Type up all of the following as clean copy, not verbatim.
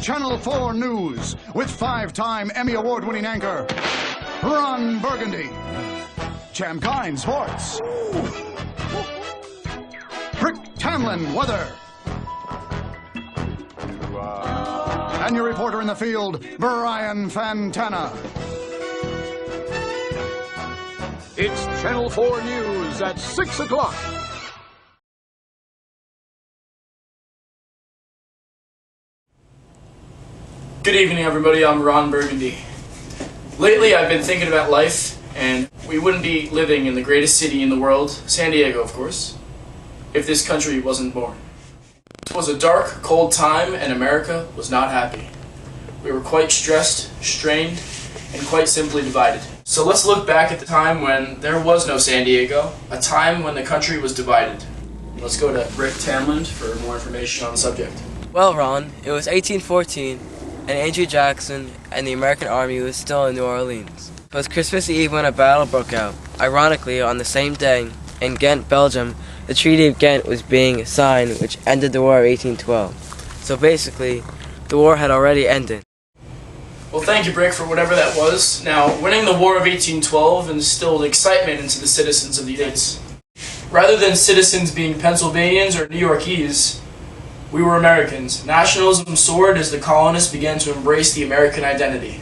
Channel 4 News with 5-time Emmy Award-winning anchor, Ron Burgundy. Champ Kind Sports. Rick Tamlin Weather. And your reporter in the field, Brian Fantana. It's Channel 4 News at 6 o'clock. Good evening, everybody. I'm Ron Burgundy. Lately, I've been thinking about life, and we wouldn't be living in the greatest city in the world, San Diego, of course, if this country wasn't born. It was a dark, cold time, and America was not happy. We were quite stressed, strained, and quite simply divided. So let's look back at the time when there was no San Diego, a time when the country was divided. Let's go to Rick Tamlin for more information on the subject. Well, Ron, it was 1814, and Andrew Jackson and the American Army was still in New Orleans. It was Christmas Eve when a battle broke out. Ironically, on the same day, in Ghent, Belgium, the Treaty of Ghent was being signed, which ended the War of 1812. So basically, the war had already ended. Well, thank you, Brick, for whatever that was. Now, winning the War of 1812 instilled excitement into the citizens of the United States. Rather than citizens being Pennsylvanians or New Yorkese, we were Americans. Nationalism soared as the colonists began to embrace the American identity.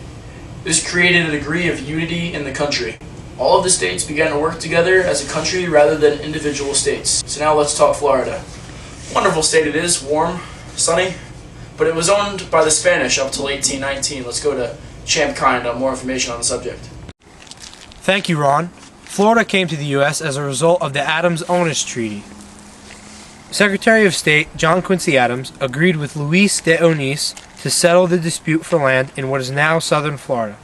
This created a degree of unity in the country. All of the states began to work together as a country rather than individual states. So now let's talk Florida. Wonderful state it is, warm, sunny, but it was owned by the Spanish up till 1819. Let's go to Champ Kind on more information on the subject. Thank you, Ron. Florida came to the U.S. as a result of the Adams-Onis Treaty. Secretary of State John Quincy Adams agreed with Luis de Onis to settle the dispute for land in what is now southern Florida.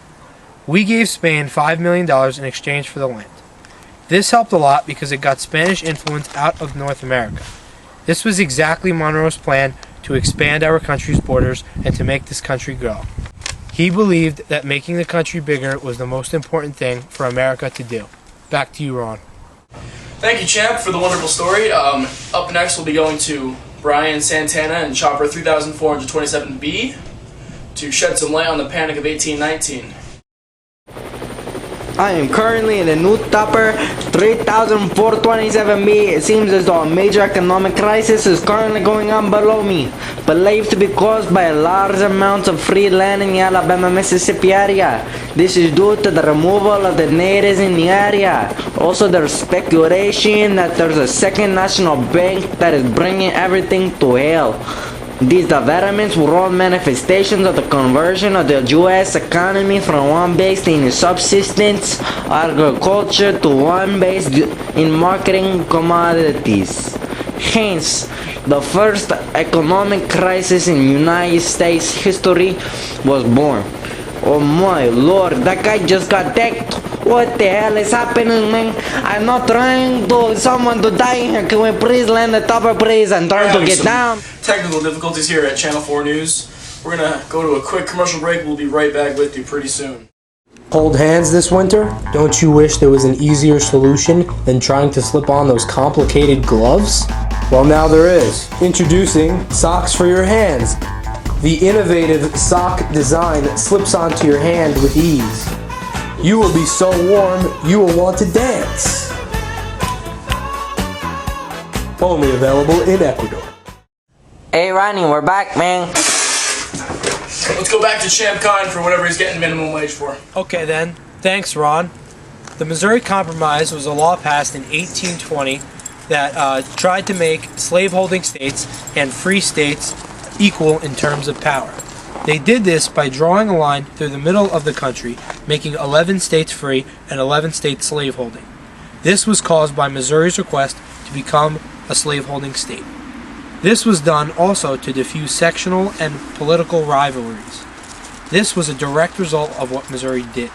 We gave Spain $5 million in exchange for the land. This helped a lot because it got Spanish influence out of North America. This was exactly Monroe's plan to expand our country's borders and to make this country grow. He believed that making the country bigger was the most important thing for America to do. Back to you, Ron. Thank you, Champ, for the wonderful story. Up next, we'll be going to Brian Santana and Chopper 3427B to shed some light on the Panic of 1819. I am currently in the new Topper 3427B. It seems as though a major economic crisis is currently going on below me, believed to be caused by large amounts of free land in the Alabama-Mississippi area. This is due to the removal of the natives in the area. Also, there's speculation that there's a second national bank that is bringing everything to hell. These developments were all manifestations of the conversion of the U.S. economy from one based in subsistence agriculture to one based in marketing commodities. Hence, the first economic crisis in United States history was born. Oh my lord, that guy just got decked. What the hell is happening, man? I'm not trying to someone to die here. Can we please land the Topper, please? I'm trying to get down. Technical difficulties here at Channel 4 News. We're gonna go to a quick commercial break. We'll be right back with you pretty soon. Cold hands this winter? Don't you wish there was an easier solution than trying to slip on those complicated gloves? Well, now there is. Introducing Socks for Your Hands. The innovative sock design that slips onto your hand with ease. You will be so warm, you will want to dance. Only available in Ecuador. Hey Ronnie, we're back, man. Let's go back to Champ Kind for whatever he's getting minimum wage for. Okay then. Thanks, Ron. The Missouri Compromise was a law passed in 1820 that tried to make slaveholding states and free states equal in terms of power. They did this by drawing a line through the middle of the country, making 11 states free and 11 states slaveholding. This was caused by Missouri's request to become a slaveholding state. This was done also to diffuse sectional and political rivalries. This was a direct result of what Missouri did.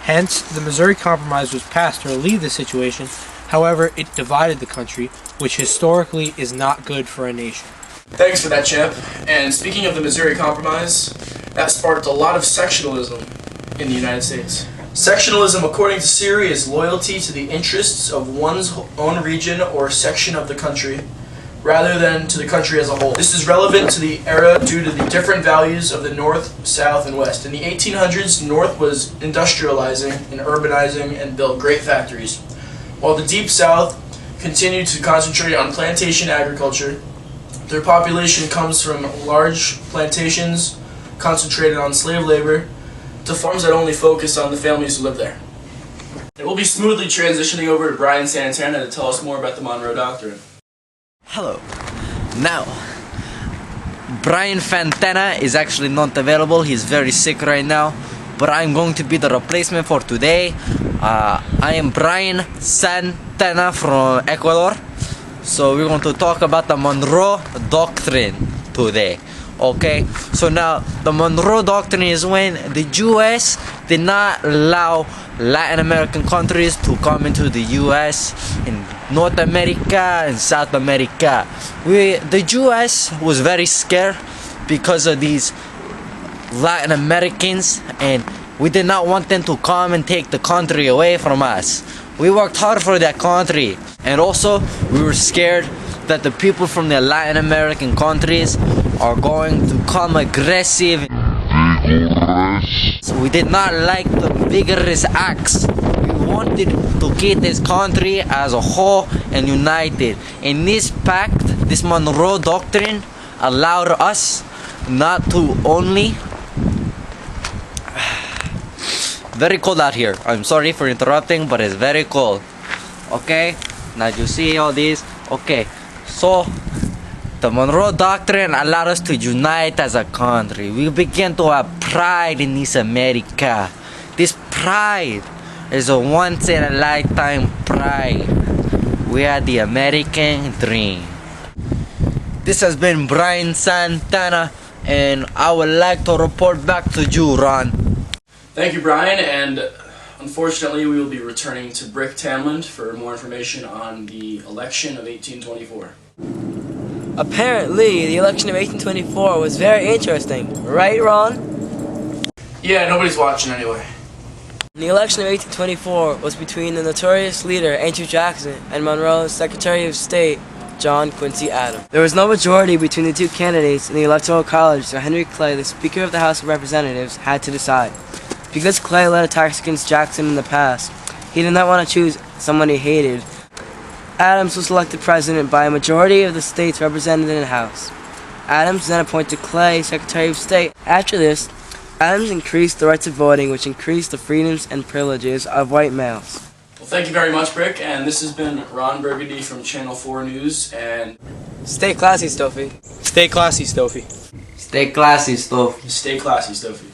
Hence, the Missouri Compromise was passed to relieve the situation. However, it divided the country, which historically is not good for a nation. Thanks for that, Champ. And speaking of the Missouri Compromise, that sparked a lot of sectionalism in the United States. Sectionalism, according to Siri, is loyalty to the interests of one's own region or section of the country, rather than to the country as a whole. This is relevant to the era due to the different values of the North, South, and West. In the 1800s, North was industrializing and urbanizing and built great factories, while the Deep South continued to concentrate on plantation agriculture. Their population comes from large plantations concentrated on slave labor to farms that only focus on the families who live there. And we'll be smoothly transitioning over to Brian Santana to tell us more about the Monroe Doctrine. Hello. Now, Brian Fantana is actually not available. He's very sick right now. But I'm going to be the replacement for today. I am Brian Santana from Ecuador. So we're going to talk about the Monroe Doctrine today. Okay, so now the Monroe Doctrine is when the US did not allow Latin American countries to come into the US in North America and South America. The US was very scared because of these Latin Americans, and we did not want them to come and take the country away from us. We worked hard for that country, and also we were scared that the people from the Latin American countries are going to come aggressive. So we did not like the vigorous acts. We wanted to keep this country as a whole and united. And this pact, this Monroe Doctrine, allowed us not to only... Very cold out here. I'm sorry for interrupting, but it's very cold. Okay, now you see all this. Okay, so the Monroe Doctrine allowed us to unite as a country. We began to have pride in this America. This pride is a once-in-a-lifetime pride. We are the American dream. This has been Brian Santana, and I would like to report back to you, Ron. Thank you, Brian, and unfortunately we will be returning to Brick Tamland for more information on the election of 1824. Apparently, the election of 1824 was very interesting. Right, Ron? Yeah, nobody's watching anyway. The election of 1824 was between the notorious leader Andrew Jackson and Monroe's Secretary of State, John Quincy Adams. There was no majority between the two candidates in the Electoral College, so Henry Clay, the Speaker of the House of Representatives, had to decide. Because Clay led attacks against Jackson in the past, he did not want to choose someone he hated. Adams was elected president by a majority of the states represented in the House. Adams then appointed Clay Secretary of State. After this, Adams increased the rights of voting, which increased the freedoms and privileges of white males. Well, thank you very much, Brick, and this has been Ron Burgundy from Channel 4 News, and... Stay classy, Stoffy. Stay classy, Stoffy. Stay classy, Stoffy. Stay classy, Stoffy.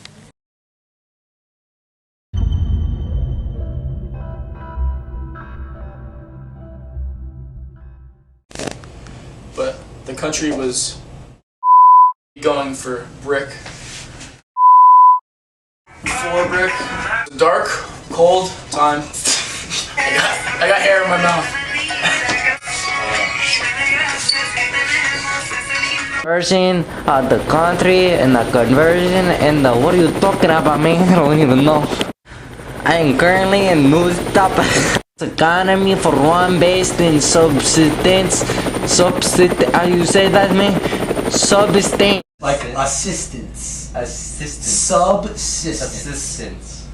But the country was going for Brick. For Brick. Dark, cold time. I got hair in my mouth. Conversion of the country and the conversion and the... What are you talking about, man? I don't even know. I am currently in news top economy for one based in subsistence. How you say that, man? Subsistence. Like assistance. Assistance. Subsistence.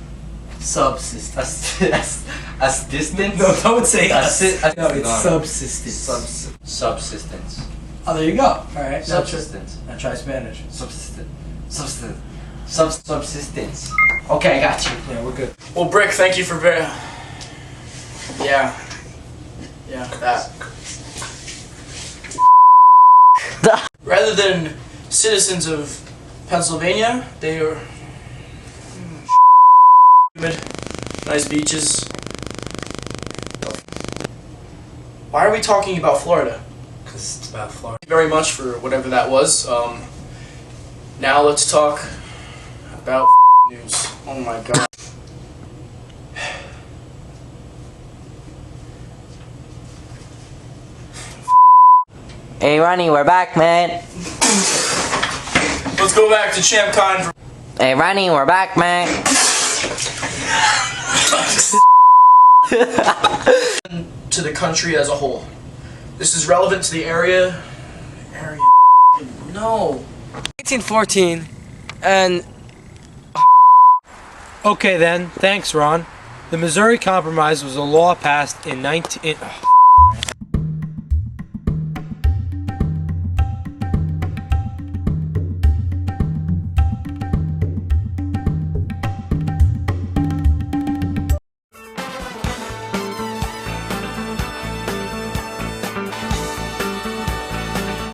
Subsistence. Assistance? No, don't say No, it's subsistence. Subsistence. Oh, there you go. Alright. Subsistence. Now try Spanish. Subsistence. Subsistence. Okay, I got you. Yeah, we're good. Well, Brick, thank you for Yeah, that. Rather than citizens of Pennsylvania, they are nice beaches. Why are we talking about Florida? Because it's about Florida. Thank you very much for whatever that was. Now let's talk about news. Oh my god. Hey, Ronnie, we're back, man. Let's go back to ChampCon. Hey, Ronnie, we're back, man. To the country as a whole. This is relevant to the area. No. 1814, and Okay then, thanks Ron. The Missouri Compromise was a law passed in